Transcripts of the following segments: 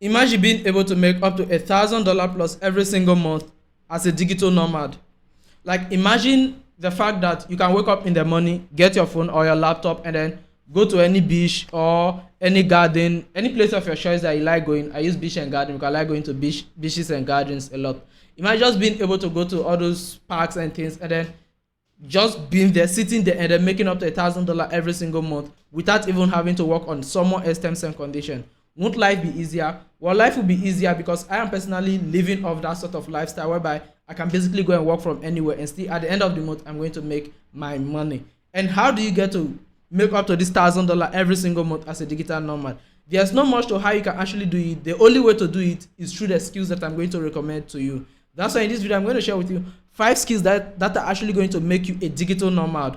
Imagine being able to make up to $1,000 plus every single month as a digital nomad. Like, imagine the fact that you can wake up in the morning, get your phone or your laptop, and then go to any beach or any garden, any place of your choice that you like going. I use beach and garden because I like going to beaches and gardens a lot. Imagine just being able to go to all those parks and things, and then just being there, sitting there, and then making up to $1,000 every single month without even having to work on someone else's terms and condition. Won't life be easier? Well, life will be easier because I am personally living off that sort of lifestyle whereby I can basically go and work from anywhere, and still at the end of the month I'm going to make my money. And how do you get to make up to this $1,000 every single month as a digital nomad? There's not much to how you can actually do it. The only way to do it is through the skills that I'm going to recommend to you. That's why in this video I'm going to share with you 5 skills that are actually going to make you a digital nomad.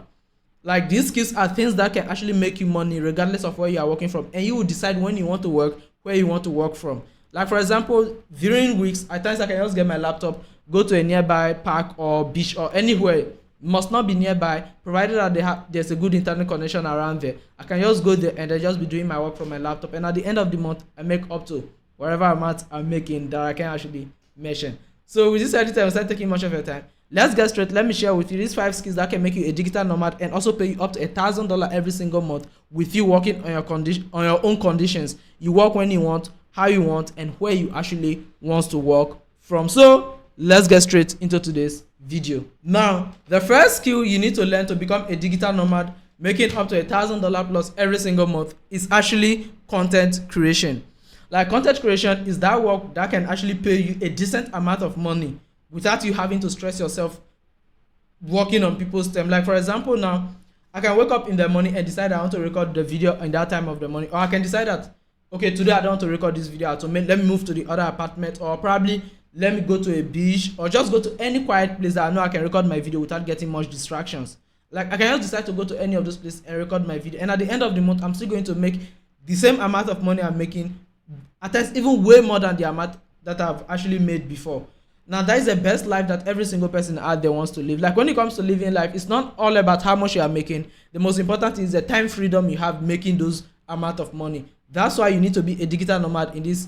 Like, these skills are things that can actually make you money regardless of where you are working from, and you will decide when you want to work, where you want to work from. Like, for example, during weeks, at times I can just get my laptop, go to a nearby park or beach or anywhere. Must not be nearby, provided that there's a good internet connection around there. I can just go there and I just be doing my work from my laptop, and at the end of the month I make up to whatever amount I'm making that I can actually mention. So with this editor, I'm not taking much of your time. Let's get straight. Let me share with you these 5 skills that can make you a digital nomad and also pay you up to $1,000 every single month with you working on your own conditions. You work when you want, how you want, and where you actually want to work from. So let's get straight into today's video. Now, the first skill you need to learn to become a digital nomad making up to $1,000 plus every single month is actually content creation. Like, content creation is that work that can actually pay you a decent amount of money without you having to stress yourself working on people's time. Like, for example, now I can wake up in the morning and decide I want to record the video in that time of the morning, or I can decide that, okay, today I don't want to record this video, let me move to the other apartment, or probably let me go to a beach, or just go to any quiet place that I know I can record my video without getting much distractions. Like, I can just decide to go to any of those places and record my video, and at the end of the month I'm still going to make the same amount of money I'm making, at times even way more than the amount that I've actually made before. Now, that is the best life that every single person out there wants to live. Like, when it comes to living life, it's not all about how much you are making. The most important is the time freedom you have making those amount of money. That's why you need to be a digital nomad in this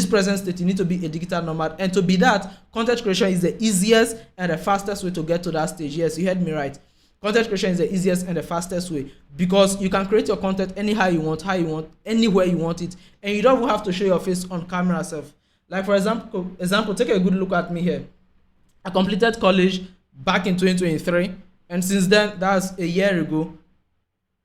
present state. You need to be a digital nomad, and to be that, content creation is the easiest and the fastest way to get to that stage. Yes, you heard me right. Content creation is the easiest and the fastest way because you can create your content anyhow you want, how you want, anywhere you want it, and you don't even have to show your face on camera itself. Like, for example, take a good look at me here. I completed college back in 2023, and since then, that's a year ago,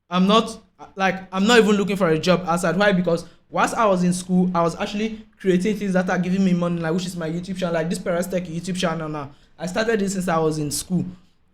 I'm not even looking for a job outside. Why? Because whilst I was in school, I was actually creating things that are giving me money, like, which is my YouTube channel, like this Perastech YouTube channel now. I started this since I was in school.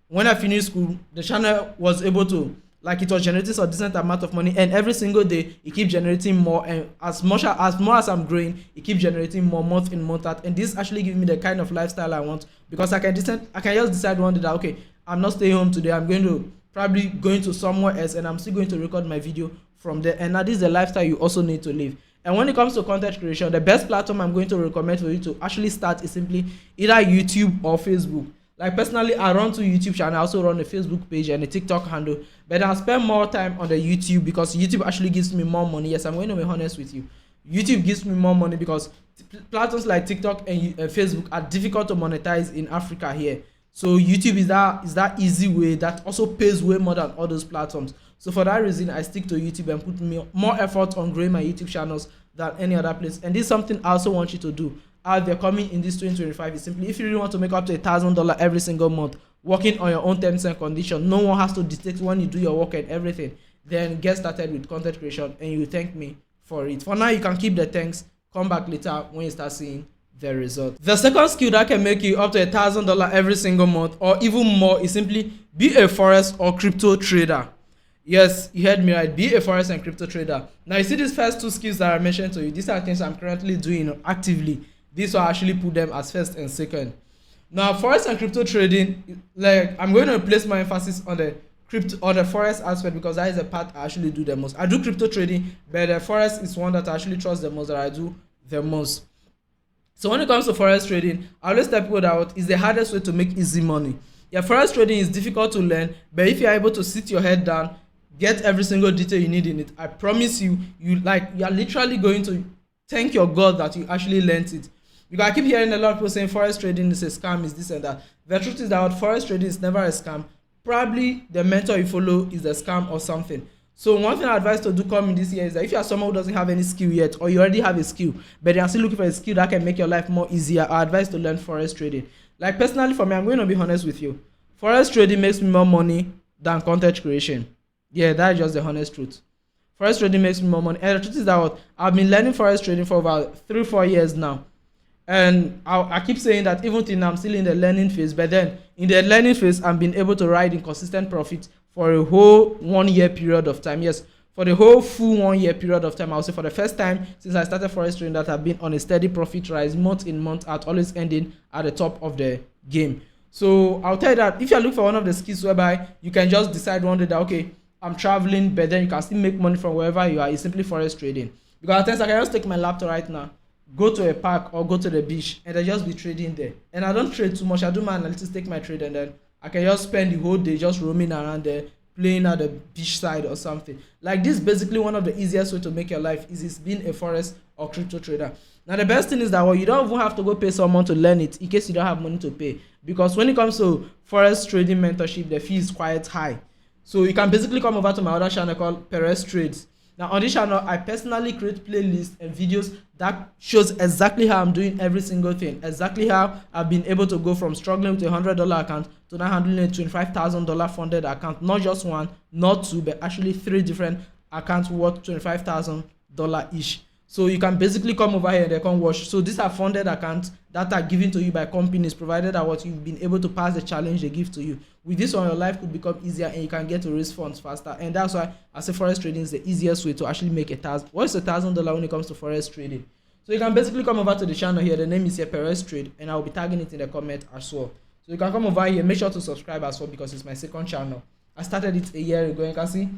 When I finished school, the channel was able to, like, it was generating a decent amount of money, and every single day it keeps generating more, and as more as I'm growing, it keeps generating more month in, month out, and this actually gives me the kind of lifestyle I want, because I can just decide one day that, okay, I'm not staying home today, I'm probably going to somewhere else, and I'm still going to record my video from there. And now this is the lifestyle you also need to live. And when it comes to content creation, the best platform I'm going to recommend for you to actually start is simply either YouTube or Facebook. Like, personally, I run 2 YouTube channels. I also run a Facebook page and a TikTok handle, but I'll spend more time on the YouTube because YouTube actually gives me more money. Yes, I'm going to be honest with you. YouTube gives me more money because platforms like TikTok and Facebook are difficult to monetize in Africa here. So YouTube is that easy way that also pays way more than all those platforms. So for that reason, I stick to YouTube and put more effort on growing my YouTube channels than any other place. And this is something I also want you to do out there coming in this 2025 is simply, if you really want to make up to $1,000 every single month working on your own terms and conditions, no one has to dictate when you do your work and everything, then get started with content creation and you thank me for it. For now, you can keep the thanks, come back later when you start seeing the result. The second skill that can make you up to $1,000 every single month or even more is simply be a forex or crypto trader. Yes, you heard me right. Be a forex and crypto trader. Now, you see these first 2 skills that I mentioned to you. These are things I'm currently doing actively. This will actually put them as first and second. Now, forex and crypto trading, like, I'm going to place my emphasis on the forex aspect because that is the part I actually do the most. I do crypto trading, but the forex is one that I actually trust the most, that I do the most. So when it comes to forex trading, I always tell people that it's the hardest way to make easy money. Yeah, forex trading is difficult to learn, but if you're able to sit your head down, get every single detail you need in it, I promise you, you are literally going to thank your God that you actually learned it. Because I keep hearing a lot of people saying forex trading is a scam, is this and that. The truth is that forex trading is never a scam. Probably the mentor you follow is a scam or something. So one thing I advise to do coming this year is that if you are someone who doesn't have any skill yet, or you already have a skill but you are still looking for a skill that can make your life more easier, I advise to learn forex trading. Like personally for me, I'm going to be honest with you, forex trading makes me more money than content creation. Yeah, that's just the honest truth. Forex trading makes me more money, and the truth is that what, I've been learning forex trading for about 3-4 years now. And I keep saying that even till now I'm still in the learning phase, but then in the learning phase I'm being able to ride in consistent profit for a whole 1 year period of time. Yes, for the whole full 1 year period of time. I would say for the first time since I started forex trading that I've been on a steady profit rise month in month out, always ending at the top of the game. So I'll tell you that if you're looking for one of the skills whereby you can just decide one day that okay, I'm traveling but then you can still make money from wherever you are, it's simply forex trading. Because at times I can just take my laptop right now, go to a park or go to the beach and I just be trading there. And I don't trade too much. I do my analytics, take my trade, and then I can just spend the whole day just roaming around there, playing at the beach side or something. Like this is basically one of the easiest way to make your life is being a forex or crypto trader. Now the best thing is that well, you don't even have to go pay someone to learn it in case you don't have money to pay. Because when it comes to forex trading mentorship, the fee is quite high. So you can basically come over to my other channel called Perez Trades. Now on this channel, I personally create playlists and videos that shows exactly how I'm doing every single thing, exactly how I've been able to go from struggling with a $100 account to now handling a $25,000 funded account, not just one, not two, but actually 3 different accounts worth $25,000 each. So you can basically come over here and they can watch. So these are funded accounts that are given to you by companies, provided that what you've been able to pass the challenge they give to you. With this one, your life could become easier and you can get to raise funds faster. And that's why I say forex trading is the easiest way to actually make what is $1,000 when it comes to forex trading? So you can basically come over to the channel here. The name is here Perez Trade, and I will be tagging it in the comment as well. So you can come over here, make sure to subscribe as well because it's my second channel. I started it a year ago. You can see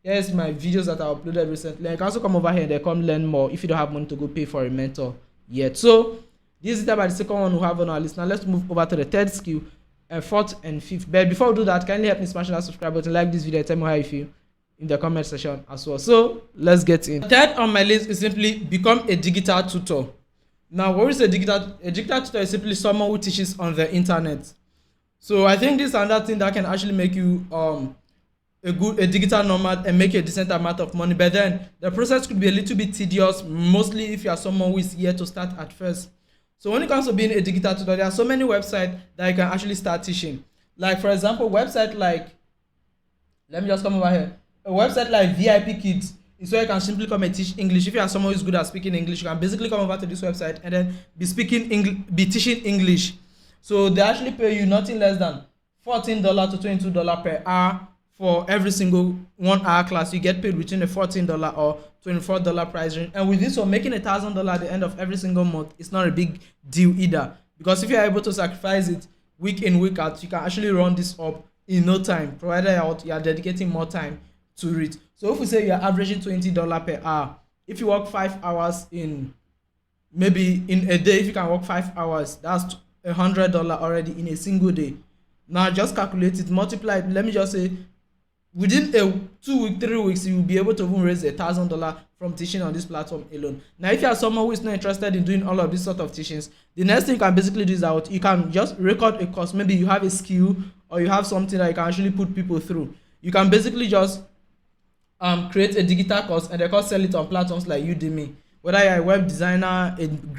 here's my videos that I uploaded recently. You can also come over here and they come learn more if you don't have money to go pay for a mentor yet. So this is about the second one we have on our list. Now let's move over to the third skill, and fourth and fifth. But before we do that, kindly help me smash that subscribe button, like this video, and tell me how you feel in the comment section as well. So let's get in. Third on my list is simply become a digital tutor. Now what is a digital tutor? Is simply someone who teaches on the internet. So I think this is another thing that can actually make you a digital nomad and make a decent amount of money. But then the process could be a little bit tedious, mostly if you are someone who is here to start at first. So when it comes to being a digital tutor, there are so many websites that you can actually start teaching. Like for example, website like, let me just come over here. A website like VIP Kids is where you can simply come and teach English. If you are someone who is good at speaking English, you can basically come over to this website and then be teaching English. So they actually pay you nothing less than $14 to $22 per hour for every single 1 hour class. You get paid between a $14 or $24 price range. And with this one, making $1,000 at the end of every single month is not a big deal either. Because if you are able to sacrifice it week in, week out, you can actually run this up in no time, provided you are dedicating more time to it. So if we say you are averaging $20 per hour, if you work 5 hours maybe in a day, if you can work 5 hours, that's $100 already in a single day. Now just calculate it, multiply it. Let me just say within a 2 weeks, 3 weeks, you will be able to even raise $1,000 from teaching on this platform alone. Now if you are someone who is not interested in doing all of these sort of teachings, the next thing you can basically do is that you can just record a course. Maybe you have a skill or you have something that you can actually put people through. You can basically just create a digital course and they can sell it on platforms like Udemy. Whether you're a web designer,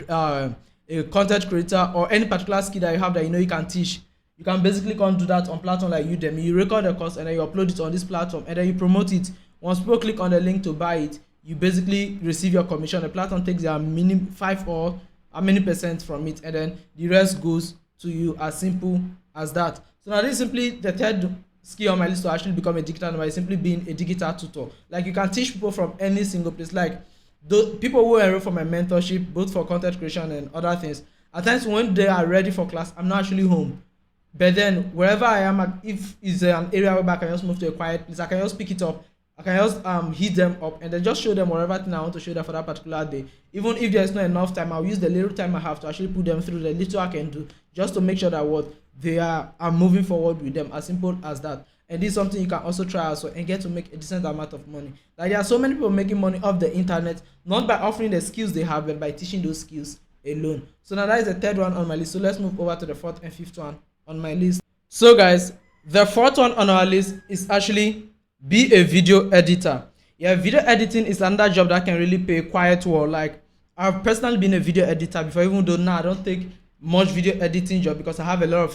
a content creator, or any particular skill that you have that you know you can teach, you can basically come do that on platform like Udemy. You record the course and then you upload it on this platform and then you promote it. Once people click on the link to buy it, you basically receive your commission. The platform takes their minimum 5 or how many percent from it, and then the rest goes to you, as simple as that. So now this is simply the third skill on my list to actually become a digital nomad, is simply being a digital tutor. Like you can teach people from any single place. Like the people who enroll for my mentorship, both for content creation and other things, at times when they are ready for class, I'm not actually home. But then wherever I am, if it's an area where I can just move to a quiet place, I can just pick it up, I can just hit them up and then just show them whatever thing I want to show them for that particular day. Even if there's not enough time, I'll use the little time I have to actually put them through the little I can do, just to make sure that what they are moving forward with them, as simple as that. and this is something you can also try as well and get to make a decent amount of money. Like there are so many people making money off the internet, not by offering the skills they have, but by teaching those skills alone. So now that is the third one on my list. So let's move over to the fourth and fifth one on my list. So guys, the fourth one on our list is actually be a video editor. Yeah, video editing is another job that can really pay quite well. Like I've personally been a video editor before, even though now I don't take much video editing job because I have a lot of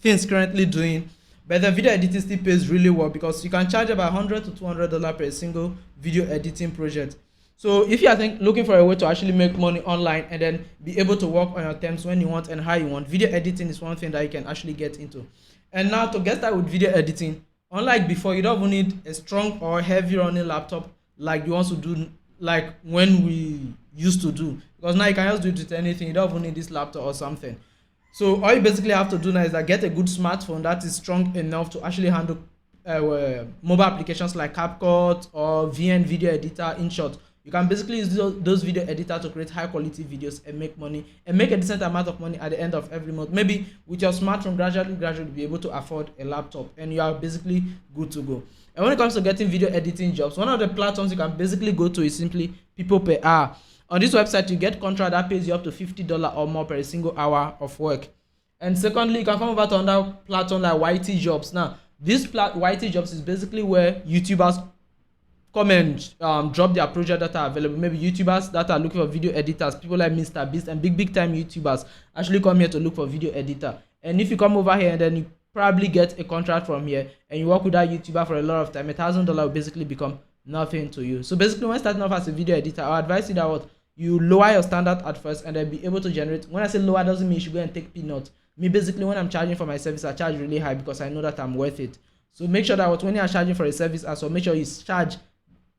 things currently doing. But the video editing still pays really well because you can charge about $100 to $200 per single video editing project. So if you are looking for a way to actually make money online and then be able to work on your terms when you want and how you want, video editing is one thing that you can actually get into. And now to get started with video editing, unlike before, you don't even need a strong or heavy running laptop like you want to do, like when we used to do, because now you can just do it with anything. You don't even need this laptop or something. So all you basically have to do now is that get a good smartphone that is strong enough to actually handle mobile applications like CapCut or VN video editor. In short, you can basically use those video editors to create high quality videos and make money and make a decent amount of money at the end of every month. Maybe with your smartphone, gradually be able to afford a laptop and you are basically good to go. And when it comes to getting video editing jobs, one of the platforms you can basically go to is simply People Per Hour. On this website, you get contract that pays you up to $50 or more per single hour of work. And secondly, you can come over to another platform like YT Jobs. Now, this YT Jobs is basically where YouTubers come and drop their project that are available. Maybe YouTubers that are looking for video editors, people like Mr. Beast and big time YouTubers actually come here to look for video editor. And if you come over here and then you probably get a contract from here and you work with that YouTuber for a lot of time, $1,000 will basically become nothing to you. So basically, when starting off as a video editor, I advise you that you lower your standard at first and then be able to generate. When I say lower, doesn't mean you should go and take peanuts. Me, basically, when I'm charging for my service, I charge really high because I know that I'm worth it. So make sure that when you are charging for a service as well, make sure you charge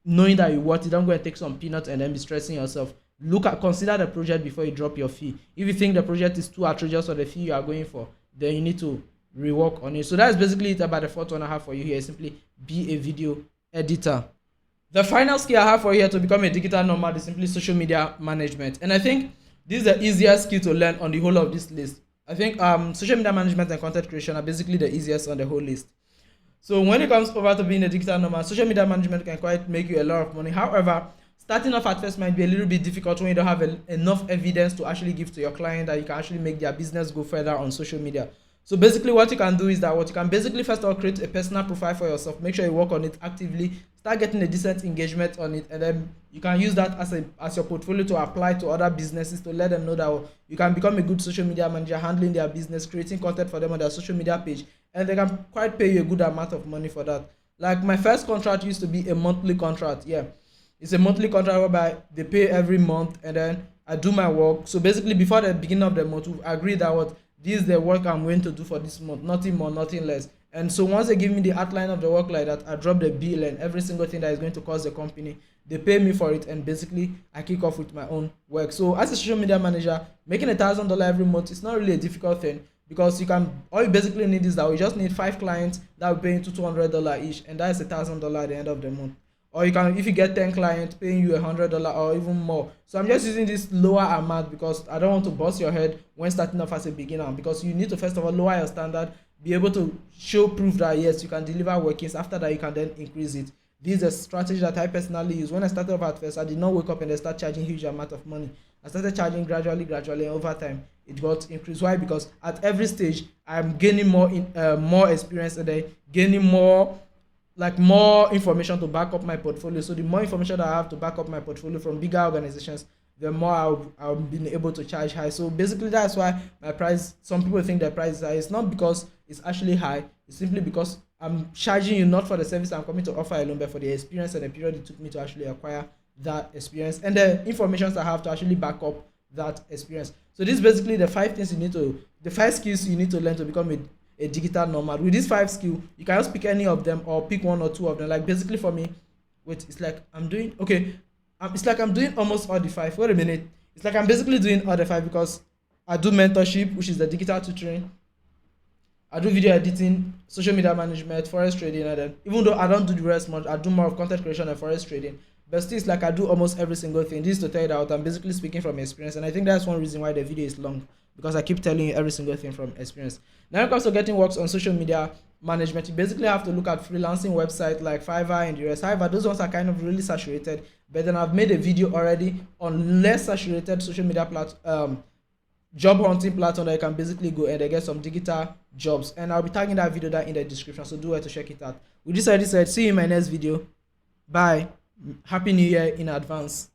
knowing that you're worth it. Don't go and take some peanuts and then be stressing yourself. Consider the project before you drop your fee. If you think the project is too outrageous for the fee you are going for, then you need to rework on it. So that's basically it about the fourth one I have for you here. Simply be a video editor. The final skill I have for you here to become a digital nomad is simply social media management. And I think this is the easiest skill to learn on the whole of this list. I think social media management and content creation are basically the easiest on the whole list. So when it comes over to being a digital nomad, social media management can quite make you a lot of money. However, starting off at first might be a little bit difficult when you don't have enough evidence to actually give to your client that you can actually make their business go further on social media. So basically what you can do is that you can basically first of all create a personal profile for yourself. Make sure you work on it actively, start getting a decent engagement on it, and then you can use that as your portfolio to apply to other businesses to let them know that you can become a good social media manager, handling their business, creating content for them on their social media page, and they can quite pay you a good amount of money for that. Like my first contract used to be a monthly contract. Yeah, it's a monthly contract whereby they pay every month and then I do my work. So basically before the beginning of the month, we agreed that this is the work I'm going to do for this month, nothing more, nothing less. And so once they give me the outline of the work like that, I drop the bill and every single thing that is going to cost the company, they pay me for it, and basically I kick off with my own work. So as a social media manager, making $1,000 every month is not really a difficult thing, because all you basically need is that we just need 5 clients that will pay you $200 each, and that is $1,000 at the end of the month. Or you can, if you get 10 clients paying you $100 or even more. So I'm just using this lower amount because I don't want to bust your head when starting off as a beginner, because you need to first of all lower your standard, be able to show proof that yes, you can deliver workings. After that, you can then increase it. This is a strategy that I personally use. When I started off at first, I did not wake up and then start charging huge amount of money. I started charging gradually, and over time it got increased. Why? Because at every stage I'm gaining more experience, and then gaining more information to back up my portfolio. So the more information that I have to back up my portfolio from bigger organizations, the more I'll be able to charge high. So basically that's why my price, some people think the price is high. It's not because it's actually high, it's simply because I'm charging you not for the service I'm coming to offer alone, but for the experience and the period it took me to actually acquire that experience and the information I have to actually back up that experience. So this is basically the 5 skills you need to learn to become a digital nomad. With these 5 skills, you can just pick any of them or pick 1 or 2 of them. Like basically for me, it's like I'm doing almost all the 5. Wait a minute. It's like I'm basically doing all the 5 because I do mentorship, which is the digital tutoring. I do video editing, social media management, forex trading, and then even though I don't do the rest much, I do more of content creation and forex trading. But still, it's like I do almost every single thing. This is to tell you that I'm basically speaking from experience, and I think that's one reason why the video is long, because I keep telling you every single thing from experience. Now, when it comes to getting works on social media management, you basically have to look at freelancing websites like Fiverr and the rest. However, those ones are kind of really saturated. But then I've made a video already on less saturated social media job hunting platform that you can basically go and they get some digital jobs. And I'll be tagging that video down in the description, so do well to check it out. With this already said, see you in my next video. Bye. Happy New Year in advance.